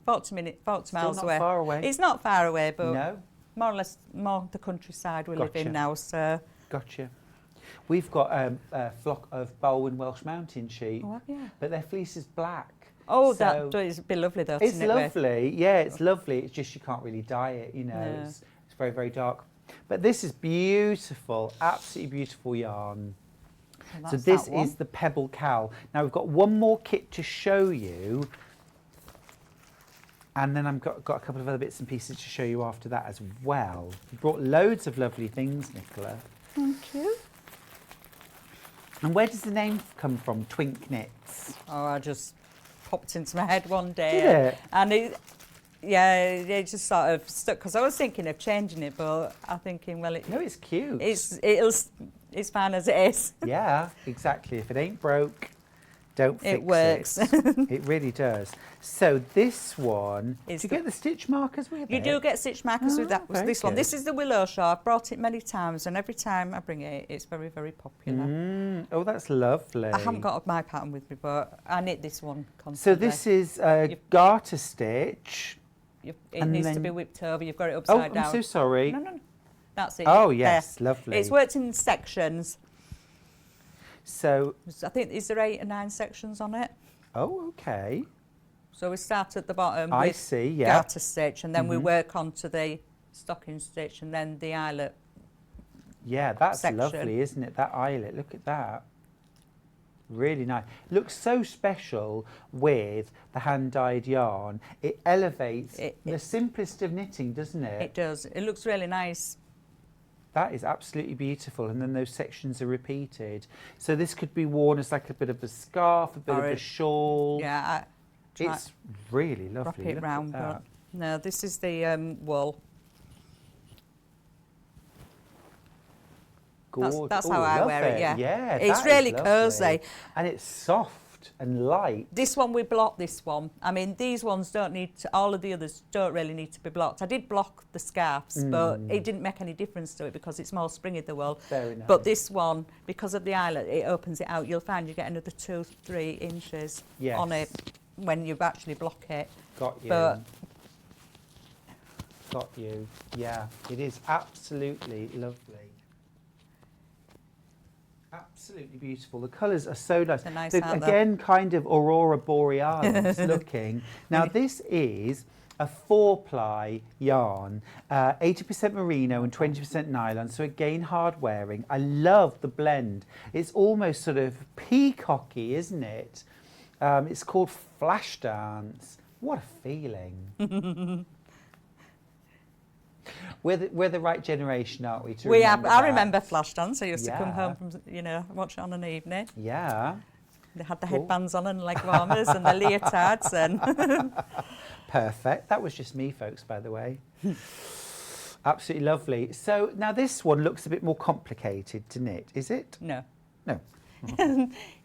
40 miles not away. Far away. It's not far away, but no. More or less more the countryside we live in now. So. Gotcha. We've got a flock of Baldwin Welsh Mountain sheep, but their fleece is black. Oh, so that would be lovely though. It's lovely, yeah, it's lovely. It's just you can't really dye it, you know. No. It's very, very dark. But this is beautiful, absolutely beautiful yarn. Well, so this is the Pebble Cowl. Now we've got one more kit to show you, and then I've got a couple of other bits and pieces to show you after that as well. You brought loads of lovely things, Nicola. Thank you. And where does the name come from, Twink Knits? Oh, I just popped into my head one day. Did it? And it just sort of stuck, because I was thinking of changing it, but I'm thinking, well, no, it's cute. It's fine as it is. Yeah, exactly. If it ain't broke, don't fix it. It works. It really does. So this one, do you get the stitch markers with it? You do get stitch markers with that. This one. This is the Willow show. I've brought it many times, and every time I bring it, it's very, very popular. Oh, that's lovely. I haven't got my pattern with me, but I knit this one constantly. So this is a garter stitch. It needs to be whipped over. You've got it upside down. Oh, I'm so sorry. No. That's it. Oh, yes, lovely. It's worked in sections. So I think, is there 8 or 9 sections on it? Oh, okay. So we start at the bottom with garter stitch, and then we work onto the stocking stitch, and then the eyelet. Yeah, that's lovely, isn't it? That eyelet, look at that. Really nice. Looks so special with the hand-dyed yarn. It elevates the simplest of knitting, doesn't it? It does. It looks really nice. That is absolutely beautiful, and then those sections are repeated. So this could be worn as like a bit of a scarf, a bit of a shawl. Yeah, it's really lovely. Wrap it round, but no, this is the wool. That's how I wear it. Yeah, it's really cosy, and it's soft and light. This one we block. This one. I mean, these ones don't need to. All of the others don't really need to be blocked. I did block the scarves, but it didn't make any difference to it because it's more springy, the wool. Very nice. But this one, because of the eyelet, it opens it out. You'll find you get another 2-3 inches on it when you actually block it. Got you. Got you. Yeah, it is absolutely lovely. Absolutely beautiful. The colours are so nice. They're nice, They're, aren't they? again, kind of Aurora Borealis looking. Now, this is a 4-ply yarn, 80% merino and 20% nylon, so again hard wearing. I love the blend. It's almost sort of peacocky, isn't it? It's called Flash Dance. What a feeling. We're the right generation, aren't we? We are. I that? remember Flash Dance. I used to come Yeah. home from, watch it on an evening. Yeah. They had the headbands on and leg warmers and the leotards and... Perfect. That was just me, folks, by the way. Absolutely lovely. So now this one looks a bit more complicated to knit, is it? No. No.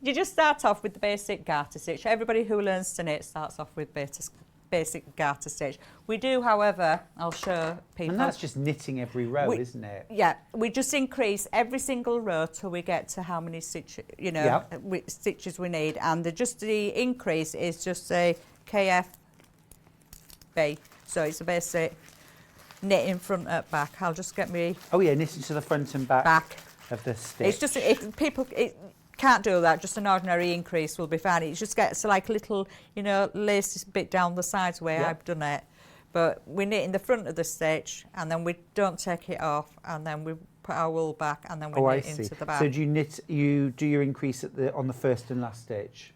You just start off with the basic garter stitch. Everybody who learns to knit starts off with basic garter stitch. We do, however, I'll show people. And that's just knitting every row, isn't it? Yeah, we just increase every single row till we get to how many stitches we need, and the increase is just a KFB. So it's a basic knitting front at back. I'll just get me Oh yeah, knitting to the front and back of the stitch. It's just if people can't do that, just an ordinary increase will be fine. It just gets like a little, lace bit down the sides where I've done it. But we knit in the front of the stitch, and then we don't take it off, and then we put our wool back, and then we knit into the back. So you do your increase on the first and last stitch?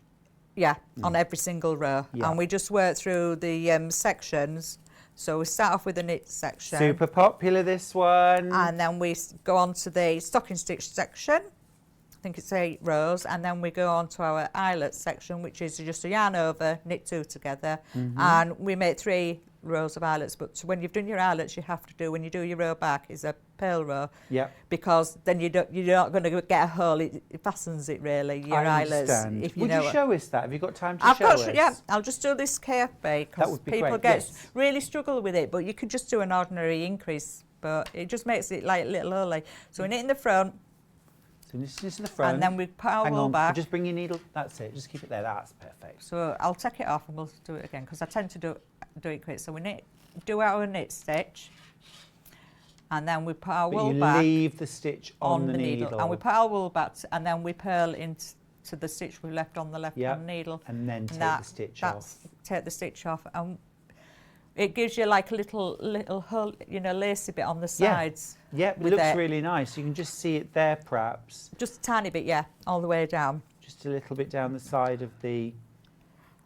Yeah, on every single row. Yeah. And we just work through the sections. So we start off with the knit section. Super popular, this one. And then we go on to the stocking stitch section. I think it's 8 rows. And then we go on to our eyelet section, which is just a yarn over, knit 2 together. And we make 3 rows of eyelets. But when you've done your eyelets, you have to do, when you do your row back, is a purl row. Yeah. Because then you're not going to get a hole. It fastens it really, your eyelets. Understand. If you Would know you it. show us that? Have you got time to show us? Yeah, I'll just do this KFB That because would be people great, really struggle with it, but you could just do an ordinary increase, but it just makes it like a little early. So we knit in the front, So this is the front. and then we put our Hang wool on, back. just bring your needle. That's it. Just keep it there. That's perfect. So I'll take it off and we'll do it again because I tend to do it quick. So we do our knit stitch, and then we put our But wool you back leave the stitch on the needle. and we put our wool back, and then we purl into the stitch we left on the left hand needle, and then take the stitch off. Take the stitch off, and it gives you like a little hole, lacy bit on the sides. Yeah, it looks really nice. You can just see it there, perhaps. Just a tiny bit, all the way down. Just a little bit down the side of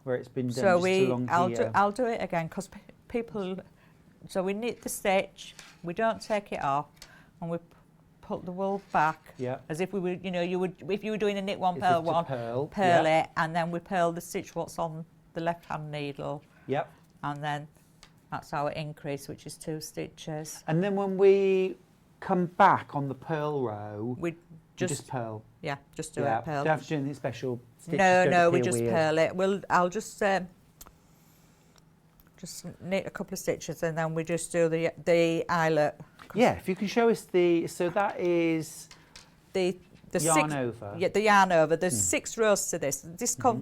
where it's been done. So here. I'll do it again because people. So we knit the stitch, we don't take it off, and we put the wool back. Yeah. As if we would, if you were doing a knit one, If purl it's to one, purl, it, and then we purl the stitch what's on the left-hand needle. Yep. And then that's our increase, which is 2 stitches. And then when we come back on the purl row, We just purl. Yeah, just do Yeah. it purl. Don't have to do anything special. Stitches No, don't we appear just weird. purl it. I'll just knit a couple of stitches, and then we just do the eyelet. Yeah, if you can show us so that is The yarn 6, over. Yeah, the yarn over. There's 6 rows to this.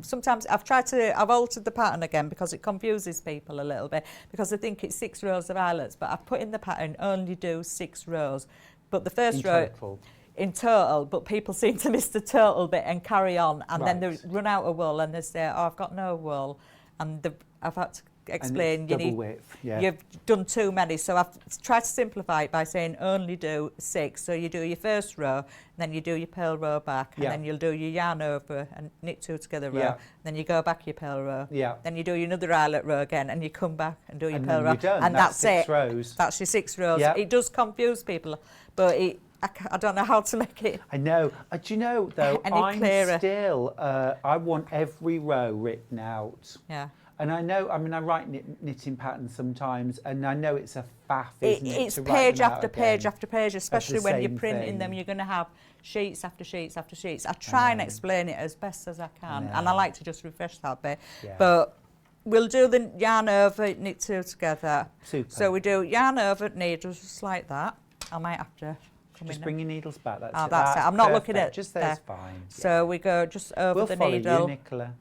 Sometimes I've altered the pattern again because it confuses people a little bit because they think it's 6 rows of eyelets, but I've put in the pattern only do 6 rows. But the first row Total. in total, but people seem to miss the total bit and carry on, and then they run out of wool and they say, "Oh, I've got no wool," and I've had to explain and it's you double need width. Yeah. you've done too many, so I've tried to simplify it by saying only do 6. So you do your first row, then you do your purl row back, and then you'll do your yarn over and knit 2 together row. Then you go back your purl row. Then you do another eyelet row again, and you come back and do your And purl then row, you're done. and That's that's 6 it. rows. That's your 6 rows. It does confuse people, but I don't know how to make it. I know. Do you know though? Any clearer. Still. I want every row written out. Yeah. And I know. I mean, I write knitting patterns sometimes, and I know it's a faff, isn't it? It's to write page them out after again page after page, especially when you're same printing them. thing. You're going to have sheets after sheets after sheets. I try and explain it as best as I can, and I like to just refresh that bit. Yeah. But we'll do the yarn over, knit 2 together. Super. So we do yarn over needles just like that. I might have to come Just in. bring your needles back. That's it. That's it. I'm not looking perfect. at Just there. there's fine. So we go just over we'll the follow needle, you, Nicola.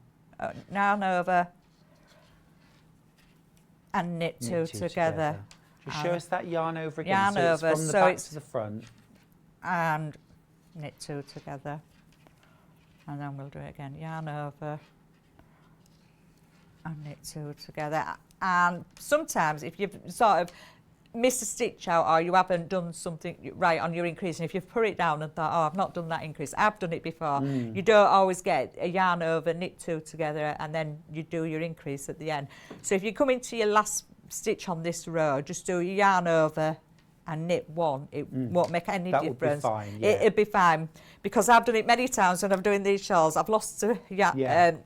yarn over, and knit 2 together. Just show us that yarn over again. Yarn so it's over, from the so back it's- to the front. And knit 2 together. And then we'll do it again, yarn over and knit 2 together. And sometimes if you've sort of missed a stitch out or you haven't done something right on your increase, and if you've put it down and thought, oh, I've not done that increase, I've done it before, you don't always get a yarn over, knit 2 together, and then you do your increase at the end. So if you come into your last stitch on this row, just do your yarn over and knit 1, it won't make any that difference. Would be fine, yeah. It'd be fine, because I've done it many times when I'm doing these shawls. I've lost an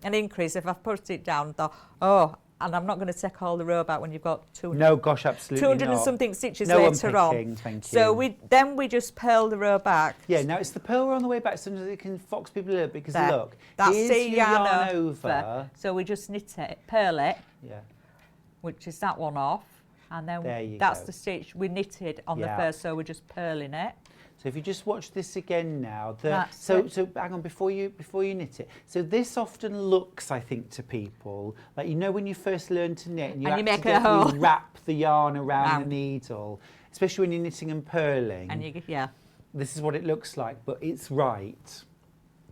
increase if I've put it down and thought, oh, and I'm not going to take all the row back when you've got 200. No, gosh, absolutely 200 not. and something stitches no later unpicking, on. Thank you. So we just purl the row back. Yeah, now it's the purl on the way back. Sometimes it can fox people a little because There. look, That's here's the your yarn over. So we just knit it, purl it, Yeah. which is that one off, and There then you that's go. the stitch we knitted on the Yeah. first. So we're just purling it. So if you just watch this again now, That's so it. so hang on before you knit it. So this often looks, I think, to people like when you first learn to knit and you And you make a accidentally hole. wrap the yarn around the Round. needle, especially when you're knitting and purling. And This is what it looks like, but it's right.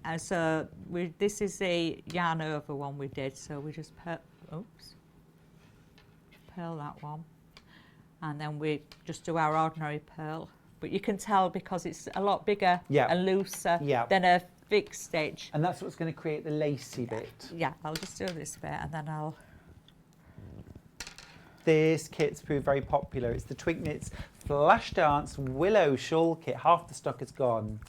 And so this is the yarn over one we did. So we just purl that one, and then we just do our ordinary purl. But you can tell because it's a lot bigger and looser than a fixed stitch. And that's what's going to create the lacy bit. Yeah, I'll just do this bit and then I'll... This kit's proved very popular. It's the Twink Knits Flash Dance Willow Shawl Kit. Half the stock is gone.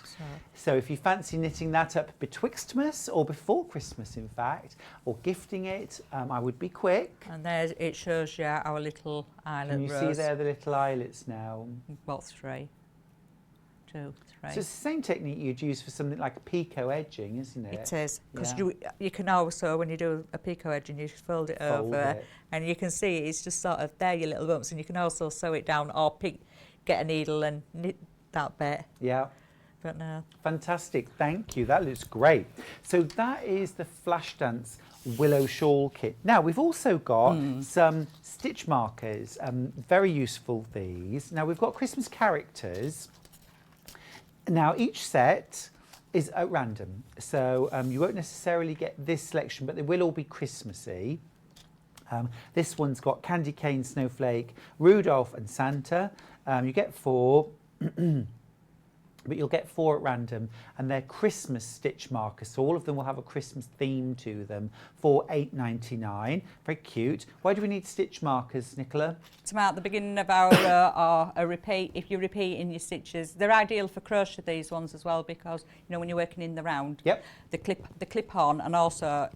So if you fancy knitting that up betwixtmas or before Christmas, in fact, or gifting it, I would be quick. And there it shows you our little eyelet Can you rows. see there the little eyelets now? Well, 3, 2, 3. So it's the same technique you'd use for something like a picot edging, isn't it? It is, because Yeah. you can also, when you do a picot edge and you fold it Fold over, it. and you can see it's just sort of there, your little bumps, and you can also sew it down or get a needle and knit that bit. Yeah. But no. Fantastic, thank you. That looks great. So that is the Flash Dance Willow Shawl Kit. Now we've also got some stitch markers, very useful these. Now we've got Christmas characters. Now each set is at random, so you won't necessarily get this selection, but they will all be Christmassy. This one's got Candy Cane, Snowflake, Rudolph and Santa. You get 4, but you'll get 4 at random, and they're Christmas stitch markers, so all of them will have a Christmas theme to them for £8.99. Very cute. Why do we need stitch markers, Nicola? To mark the beginning of our or a repeat, if you repeat in your stitches. They're ideal for crochet, these ones as well, because when you're working in the round, the clip on, and also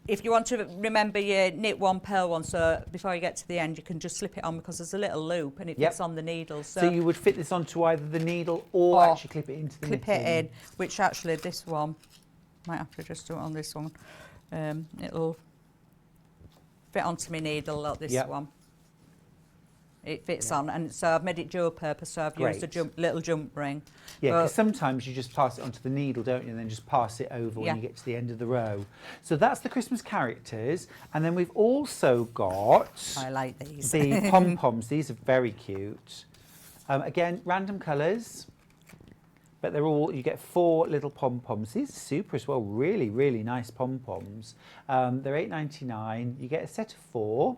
if you want to remember your knit 1, purl 1, so before you get to the end you can just slip it on, because there's a little loop and it fits on the needle. So you would fit this onto either the needle or actually clip it into the knitting. Clip it in, which actually this one, might have to just do it on this one. It'll fit onto my needle like this one. It fits on, and so I've made it dual purpose, so I've used a little jump ring. Yeah, because sometimes you just pass it onto the needle, don't you, and then just pass it over when you get to the end of the row. So that's the Christmas characters, and then we've also got... I like these. The pom-poms. These are very cute. Again, random colours, but they're all, you get 4 little pom-poms. These are super as well, really, really nice pom-poms. They're £8.99. You get a set of 4.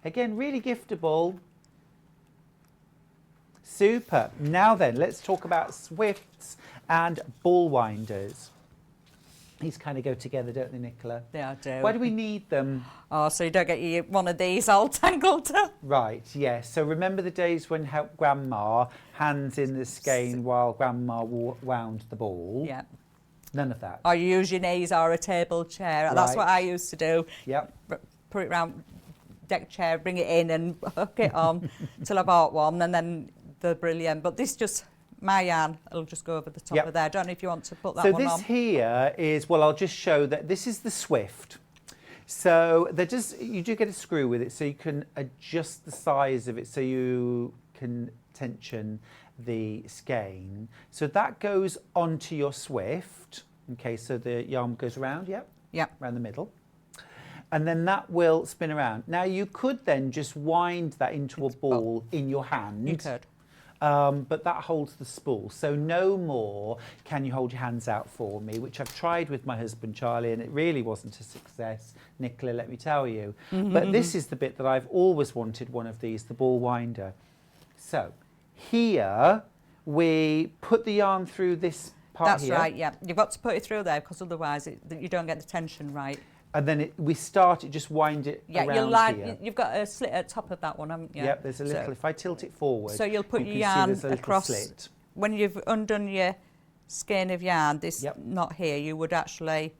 Again, really giftable. Super. Now then, let's talk about swifts and ball winders. These kind of go together, don't they, Nicola? Yeah, I do. Why do we need them? Oh, so you don't get one of these all tangled up. Right, yes. So remember the days when help Grandma, hands in the skein while Grandma wound the ball? Yeah. None of that. Or you use your knees or a table chair. Right. That's what I used to do. Yep. Put it round deck chair, bring it in and hook it on till I bought one, and then they're brilliant. But this just, my yarn, it'll just go over the top of there. I don't know if you want to put that one on. So this here is, well, I'll just show that this is the Swift. So you do get a screw with it, so you can adjust the size of it so you can tension the skein. So that goes onto your Swift. Okay, so the yarn goes around, around the middle. And then that will spin around. Now you could then just wind that into a ball in your hand. You could. but that holds the spool. So no more can you hold your hands out for me, which I've tried with my husband Charlie, and it really wasn't a success, Nicola, let me tell you. But this is the bit that I've always wanted one of these, the ball winder. So here we put the yarn through this part here. That's right, yeah. You've got to put it through there because otherwise you don't get the tension right. And then we start it, just wind it around here. You've got a slit at the top of that one, haven't you? Yep, there's a little, if I tilt it forward, so you'll put your can yarn see there's a across. slit. When you've undone your skein of yarn, this knot here, you would actually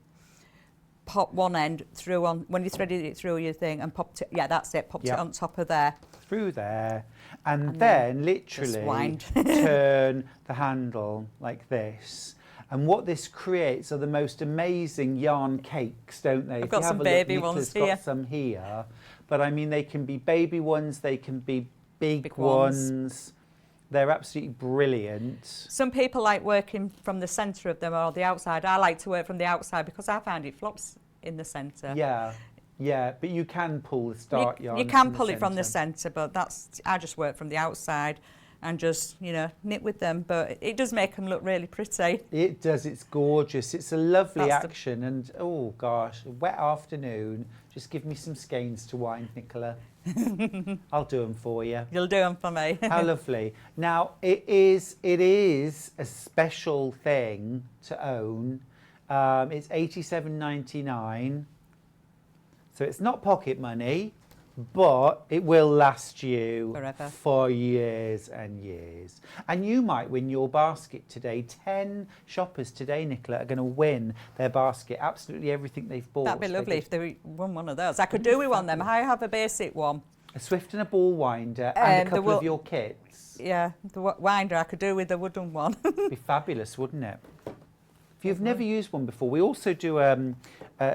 pop one end through on, when you threaded it through your thing and popped it, that's it, popped it on top of there. Through there, and then literally turn the handle like this. And what this creates are the most amazing yarn cakes, don't they? I've got some baby ones here. Got some here, but I mean they can be baby ones, they can be big ones. They're absolutely brilliant. Some people like working from the centre of them or the outside. I like to work from the outside because I find it flops in the centre. Yeah, but you can pull the start yarn. You can pull it from the centre, but I just work from the outside and just, knit with them. But it does make them look really pretty. It does, it's gorgeous. It's a lovely action. And, oh gosh, a wet afternoon. Just give me some skeins to wind, Nicola. I'll do them for you. You'll do them for me. How lovely. Now, it is a special thing to own. It's $87.99. So it's not pocket money, but it will last you forever, for years and years. And you might win your basket today. 10 shoppers today, Nicola, are going to win their basket. Absolutely everything they've bought. That'd be lovely if they won one of those. I could do with one of them. I have a basic one. A Swift and a ball winder and a couple of your kits. Yeah, the winder I could do with the wooden one. It'd be fabulous, wouldn't it? If you've never used one before, we also do a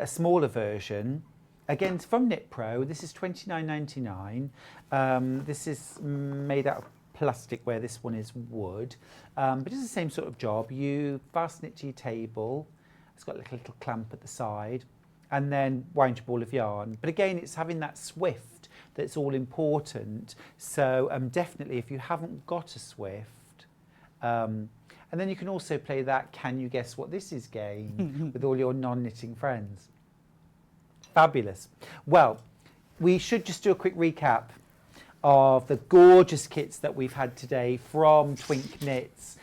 smaller version. Again, from Knit Pro, this is $29.99. This is made out of plastic, where this one is wood. But it's the same sort of job. You fasten it to your table. It's got like a little clamp at the side. And then wind your ball of yarn. But again, it's having that swift that's all important. So definitely, if you haven't got a swift, and then you can also play that Can You Guess What This Is game with all your non-knitting friends. Fabulous. Well, we should just do a quick recap of the gorgeous kits that we've had today from Twink Knits.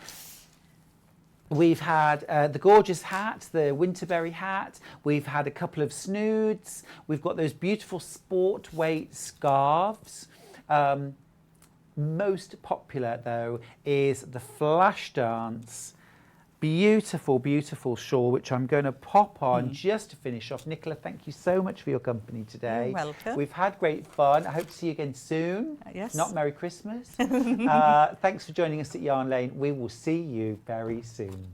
We've had the gorgeous hat, the Winterberry hat. We've had a couple of snoods. We've got those beautiful sport weight scarves. Most popular, though, is the Flash Dance. Beautiful, beautiful shawl, which I'm going to pop on just to finish off. Nicola, thank you so much for your company today. You're welcome. We've had great fun. I hope to see you again soon. Yes. Not Merry Christmas. Thanks for joining us at Yarn Lane. We will see you very soon.